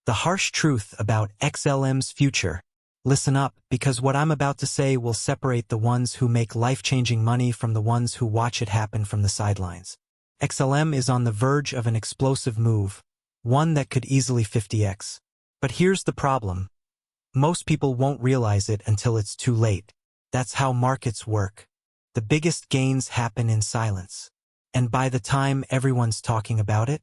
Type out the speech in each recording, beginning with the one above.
The harsh truth about XLM's future. Listen up, because what I'm about to say will separate the ones who make life-changing money from the ones who watch it happen from the sidelines. XLM is on the verge of an explosive move, one that could easily 50x. But here's the problem. Most people won't realize it until it's too late. That's how markets work. The biggest gains happen in silence. And by the time everyone's talking about it,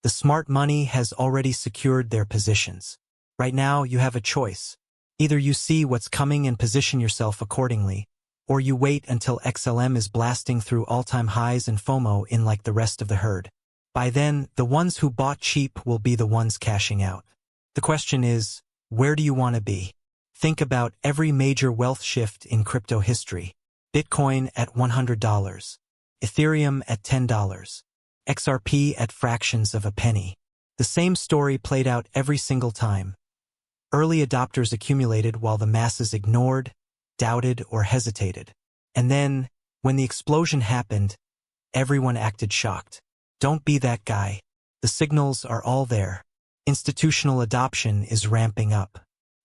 the smart money has already secured their positions. Right now, you have a choice. Either you see what's coming and position yourself accordingly, or you wait until XLM is blasting through all-time highs and FOMO in like the rest of the herd. By then, the ones who bought cheap will be the ones cashing out. The question is, where do you want to be? Think about every major wealth shift in crypto history. Bitcoin at $100. Ethereum at $10. XRP at fractions of a penny. The same story played out every single time. Early adopters accumulated while the masses ignored, doubted, or hesitated. And then, when the explosion happened, everyone acted shocked. Don't be that guy. The signals are all there. Institutional adoption is ramping up.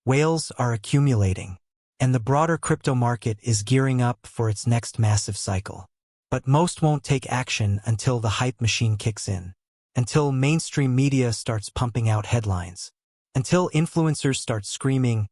Whales are accumulating. And the broader crypto market is gearing up for its next massive cycle. But most won't take action until the hype machine kicks in. Until mainstream media starts pumping out headlines. Until influencers start screaming,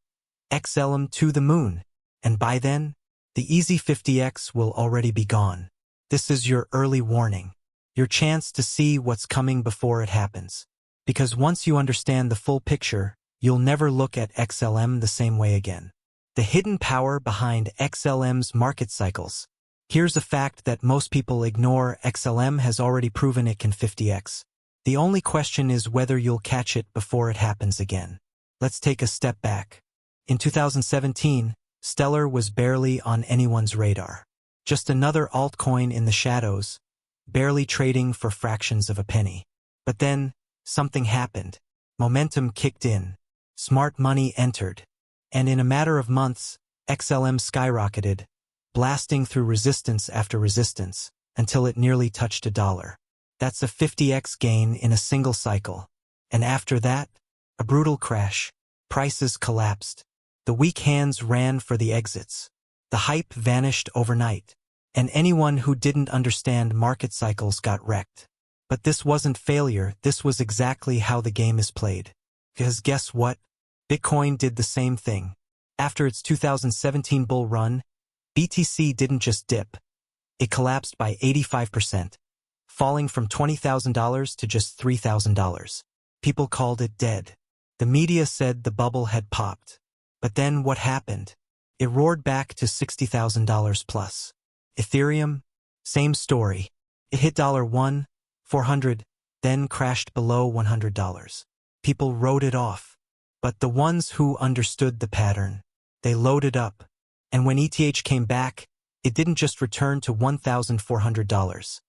XLM to the moon. And by then, the easy 50x will already be gone. This is your early warning. Your chance to see what's coming before it happens. Because once you understand the full picture, you'll never look at XLM the same way again. The hidden power behind XLM's market cycles. Here's a fact that most people ignore. XLM has already proven it can 50x. The only question is whether you'll catch it before it happens again. Let's take a step back. In 2017, Stellar was barely on anyone's radar. Just another altcoin in the shadows, barely trading for fractions of a penny. But then, something happened. Momentum kicked in. Smart money entered. And in a matter of months, XLM skyrocketed, blasting through resistance after resistance, until it nearly touched $1. That's a 50x gain in a single cycle. And after that, a brutal crash. Prices collapsed. The weak hands ran for the exits. The hype vanished overnight. And anyone who didn't understand market cycles got wrecked. But this wasn't failure, this was exactly how the game is played. Because guess what? Bitcoin did the same thing. After its 2017 bull run, BTC didn't just dip. It collapsed by 85%, falling from $20,000 to just $3,000. People called it dead. The media said the bubble had popped. But then what happened? It roared back to $60,000 plus. Ethereum, same story. It hit $1,400, then crashed below $100. People wrote it off. But the ones who understood the pattern, they loaded up. And when ETH came back, it didn't just return to $1,400.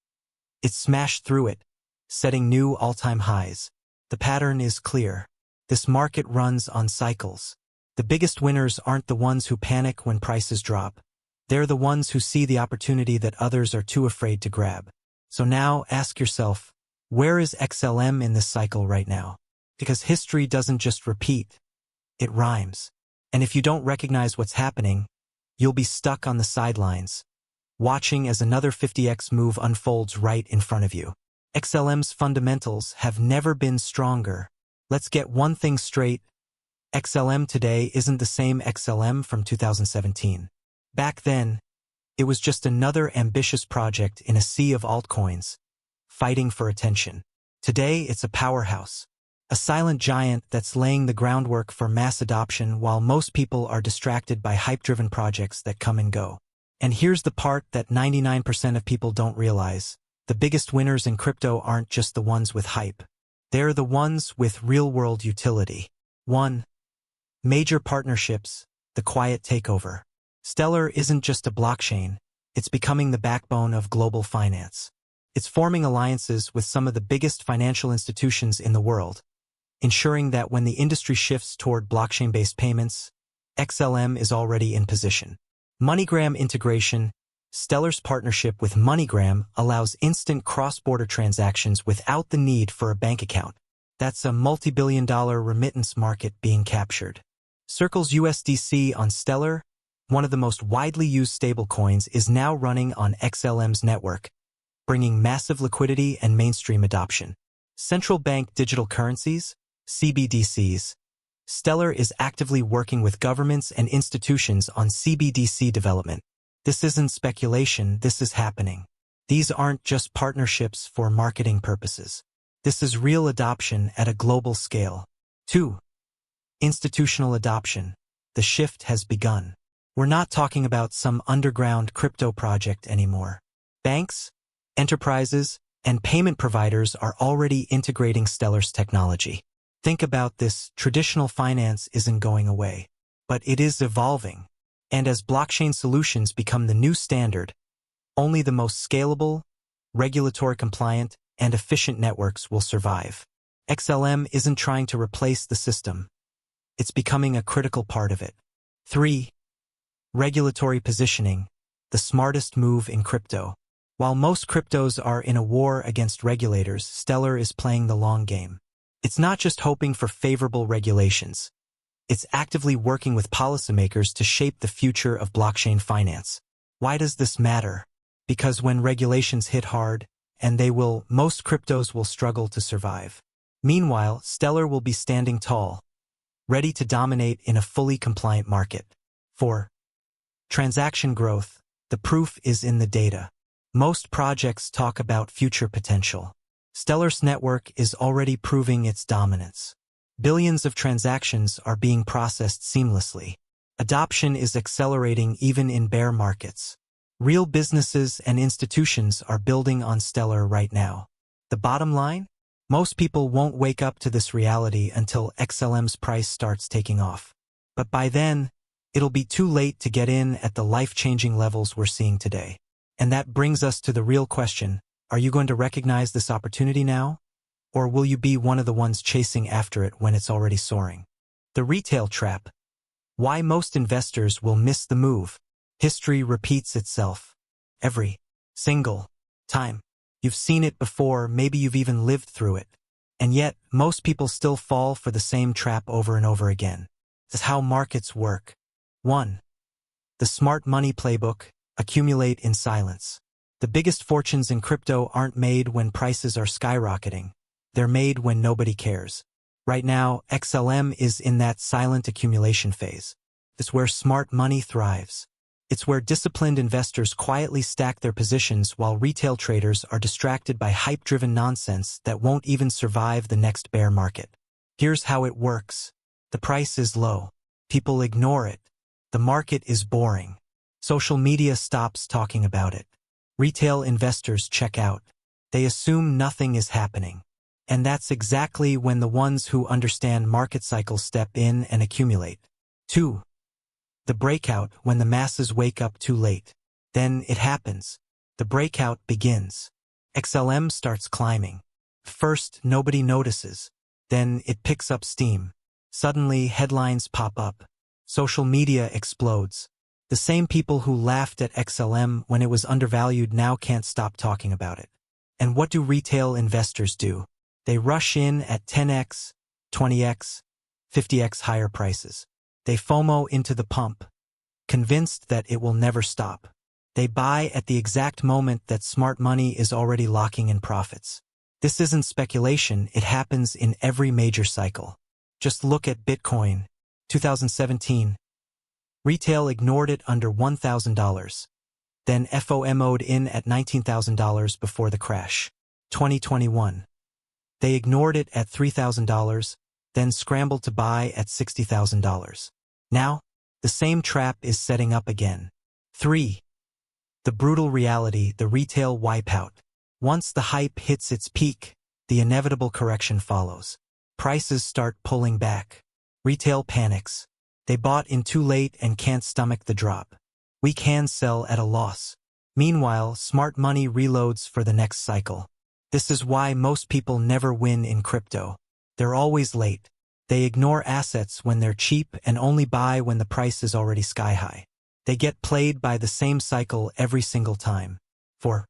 It smashed through it, setting new all-time highs. The pattern is clear. This market runs on cycles. The biggest winners aren't the ones who panic when prices drop. They're the ones who see the opportunity that others are too afraid to grab. So now ask yourself, where is XLM in this cycle right now? Because history doesn't just repeat, it rhymes. And if you don't recognize what's happening, you'll be stuck on the sidelines, watching as another 50x move unfolds right in front of you. XLM's fundamentals have never been stronger. Let's get one thing straight. XLM today isn't the same XLM from 2017. Back then, it was just another ambitious project in a sea of altcoins, fighting for attention. Today, it's a powerhouse. A silent giant that's laying the groundwork for mass adoption while most people are distracted by hype-driven projects that come and go. And here's the part that 99% of people don't realize. The biggest winners in crypto aren't just the ones with hype. They're the ones with real-world utility. 1. Major partnerships, the quiet takeover. Stellar isn't just a blockchain, it's becoming the backbone of global finance. It's forming alliances with some of the biggest financial institutions in the world, ensuring that when the industry shifts toward blockchain-based payments, XLM is already in position. MoneyGram integration. Stellar's partnership with MoneyGram allows instant cross-border transactions without the need for a bank account. That's a multi-billion-dollar remittance market being captured. Circle's USDC on Stellar, one of the most widely used stablecoins, is now running on XLM's network, bringing massive liquidity and mainstream adoption. Central bank digital currencies, CBDCs. Stellar is actively working with governments and institutions on CBDC development. This isn't speculation, this is happening. These aren't just partnerships for marketing purposes. This is real adoption at a global scale. 2. Institutional adoption. The shift has begun. We're not talking about some underground crypto project anymore. Banks, enterprises, and payment providers are already integrating Stellar's technology. Think about this, traditional finance isn't going away, but it is evolving. And as blockchain solutions become the new standard, only the most scalable, regulatory compliant, and efficient networks will survive. XLM isn't trying to replace the system. It's becoming a critical part of it. 3. Regulatory positioning, the smartest move in crypto. While most cryptos are in a war against regulators, Stellar is playing the long game. It's not just hoping for favorable regulations. It's actively working with policymakers to shape the future of blockchain finance. Why does this matter? Because when regulations hit hard, and they will, most cryptos will struggle to survive. Meanwhile, Stellar will be standing tall, ready to dominate in a fully compliant market. 4. Transaction growth. The proof is in the data. Most projects talk about future potential. Stellar's network is already proving its dominance. Billions of transactions are being processed seamlessly. Adoption is accelerating even in bear markets. Real businesses and institutions are building on Stellar right now. The bottom line? Most people won't wake up to this reality until XLM's price starts taking off. But by then, it'll be too late to get in at the life-changing levels we're seeing today. And that brings us to the real question. Are you going to recognize this opportunity now? Or will you be one of the ones chasing after it when it's already soaring? The retail trap. Why most investors will miss the move. History repeats itself. Every single time. You've seen it before, maybe you've even lived through it. And yet, most people still fall for the same trap over and over again. This is how markets work. 1. The smart money playbook. Accumulate in silence. The biggest fortunes in crypto aren't made when prices are skyrocketing. They're made when nobody cares. Right now, XLM is in that silent accumulation phase. It's where smart money thrives. It's where disciplined investors quietly stack their positions while retail traders are distracted by hype-driven nonsense that won't even survive the next bear market. Here's how it works. The price is low. People ignore it. The market is boring. Social media stops talking about it. Retail investors check out. They assume nothing is happening. And that's exactly when the ones who understand market cycles step in and accumulate. 2. The breakout, when the masses wake up too late. Then it happens. The breakout begins. XLM starts climbing. First, nobody notices. Then it picks up steam. Suddenly, headlines pop up. Social media explodes. The same people who laughed at XLM when it was undervalued now can't stop talking about it. And what do retail investors do? They rush in at 10x, 20x, 50x higher prices. They FOMO into the pump, convinced that it will never stop. They buy at the exact moment that smart money is already locking in profits. This isn't speculation, it happens in every major cycle. Just look at Bitcoin. 2017. Retail ignored it under $1,000. Then FOMO'd in at $19,000 before the crash. 2021. They ignored it at $3,000, then scrambled to buy at $60,000. Now, the same trap is setting up again. 3. The brutal reality, the retail wipeout. Once the hype hits its peak, the inevitable correction follows. Prices start pulling back. Retail panics. They bought in too late and can't stomach the drop. We can sell at a loss. Meanwhile, smart money reloads for the next cycle. This is why most people never win in crypto. They're always late. They ignore assets when they're cheap and only buy when the price is already sky high. They get played by the same cycle every single time. 4.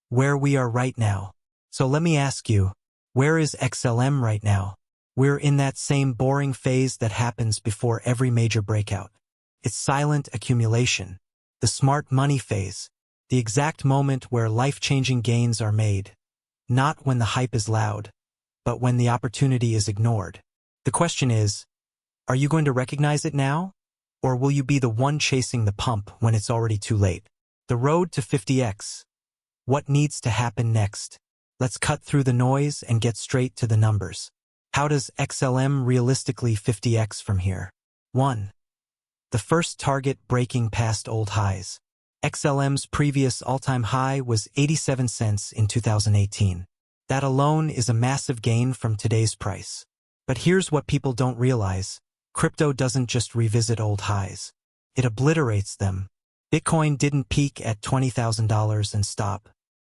Where we are right now. So let me ask you, Where is XLM right now? We're in that same boring phase that happens before every major breakout. It's silent accumulation, the smart money phase, the exact moment where life-changing gains are made. Not when the hype is loud, but when the opportunity is ignored. The question is, are you going to recognize it now? Or will you be the one chasing the pump when it's already too late? The road to 50x. What needs to happen next? Let's cut through the noise and get straight to the numbers. How does XLM realistically 50x from here? 1. The first target breaking past old highs. XLM's previous all-time high was 87 cents in 2018. That alone is a massive gain from today's price. But here's what people don't realize. Crypto doesn't just revisit old highs. It obliterates them. Bitcoin didn't peak at $20,000 and stop.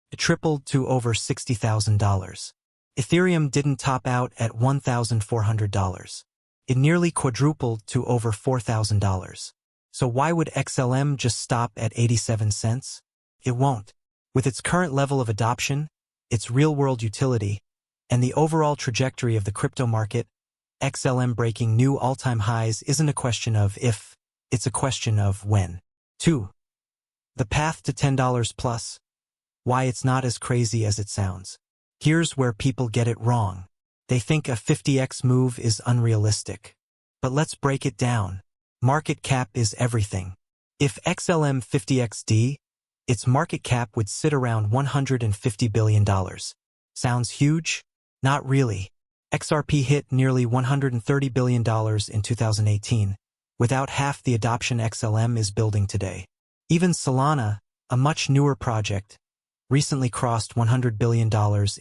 It tripled to over $60,000. Ethereum didn't top out at $1,400. It nearly quadrupled to over $4,000. So why would XLM just stop at 87 cents? It won't. With its current level of adoption, its real-world utility, and the overall trajectory of the crypto market, XLM breaking new all-time highs isn't a question of if, it's a question of when. 2. The path to $10 plus. Why it's not as crazy as it sounds. Here's where people get it wrong. They think a 50x move is unrealistic. But let's break it down. Market cap is everything. If XLM 50xd, its market cap would sit around $150 billion. Sounds huge? Not really. XRP hit nearly $130 billion in 2018, without half the adoption XLM is building today. Even Solana, a much newer project, recently crossed $100 billion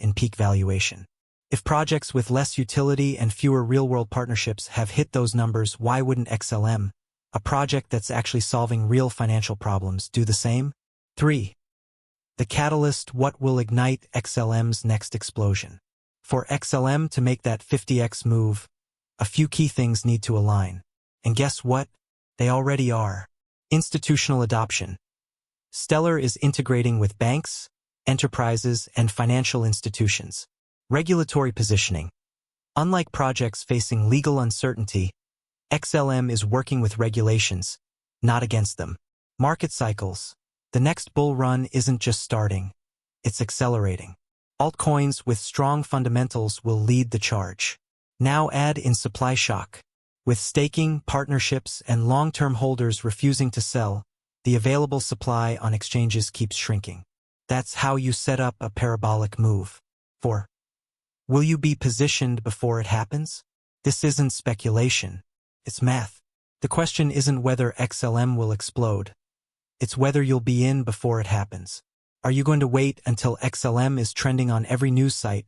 in peak valuation. If projects with less utility and fewer real-world partnerships have hit those numbers, why wouldn't XLM, a project that's actually solving real financial problems, do the same? 3. The catalyst. What will ignite XLM's next explosion? For XLM to make that 50x move, a few key things need to align. And guess what? They already are. Institutional adoption. Stellar is integrating with banks, enterprises, and financial institutions. Regulatory positioning. Unlike projects facing legal uncertainty, XLM is working with regulations, not against them. Market cycles. The next bull run isn't just starting, it's accelerating. Altcoins with strong fundamentals will lead the charge. Now add in supply shock. With staking, partnerships, and long-term holders refusing to sell, the available supply on exchanges keeps shrinking. That's how you set up a parabolic move. 4. Will you be positioned before it happens? This isn't speculation. It's math. The question isn't whether XLM will explode. It's whether you'll be in before it happens. Are you going to wait until XLM is trending on every news site,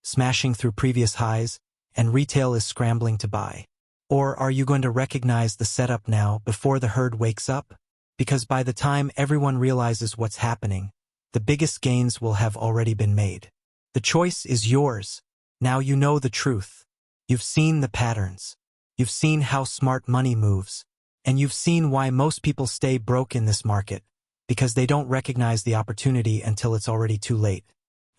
smashing through previous highs, and retail is scrambling to buy? Or are you going to recognize the setup now before the herd wakes up? Because by the time everyone realizes what's happening, the biggest gains will have already been made. The choice is yours. Now you know the truth. You've seen the patterns. You've seen how smart money moves. And you've seen why most people stay broke in this market, because they don't recognize the opportunity until it's already too late.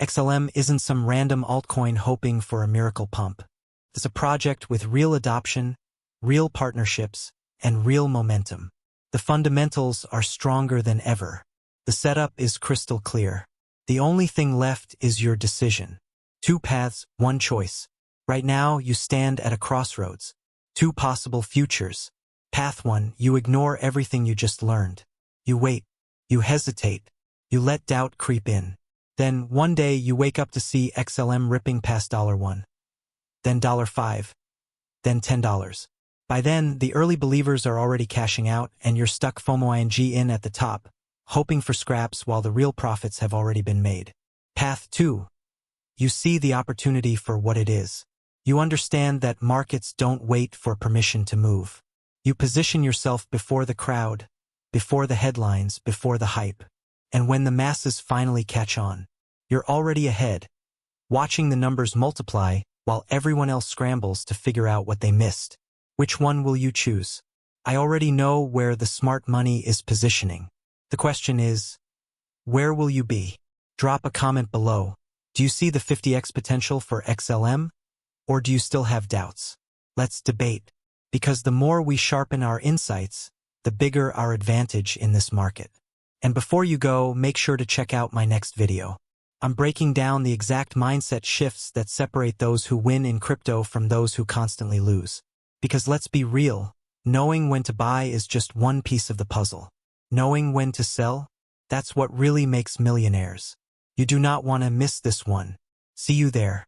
XLM isn't some random altcoin hoping for a miracle pump. It's a project with real adoption, real partnerships, and real momentum. The fundamentals are stronger than ever. The setup is crystal clear. The only thing left is your decision. 2 paths, 1 choice. Right now, you stand at a crossroads. 2 possible futures. Path 1, you ignore everything you just learned. You wait. You hesitate. You let doubt creep in. Then, one day, you wake up to see XLM ripping past $1. Then $5. Then $10. By then, the early believers are already cashing out, and you're stuck FOMO-ing in at the top, hoping for scraps while the real profits have already been made. Path 2. You see the opportunity for what it is. You understand that markets don't wait for permission to move. You position yourself before the crowd, before the headlines, before the hype. And when the masses finally catch on, you're already ahead, watching the numbers multiply while everyone else scrambles to figure out what they missed. Which one will you choose? I already know where the smart money is positioning. The question is, where will you be? Drop a comment below. Do you see the 50x potential for XLM? Or do you still have doubts? Let's debate. Because the more we sharpen our insights, the bigger our advantage in this market. And before you go, make sure to check out my next video. I'm breaking down the exact mindset shifts that separate those who win in crypto from those who constantly lose. Because let's be real, knowing when to buy is just one piece of the puzzle. Knowing when to sell? That's what really makes millionaires. You do not want to miss this one. See you there.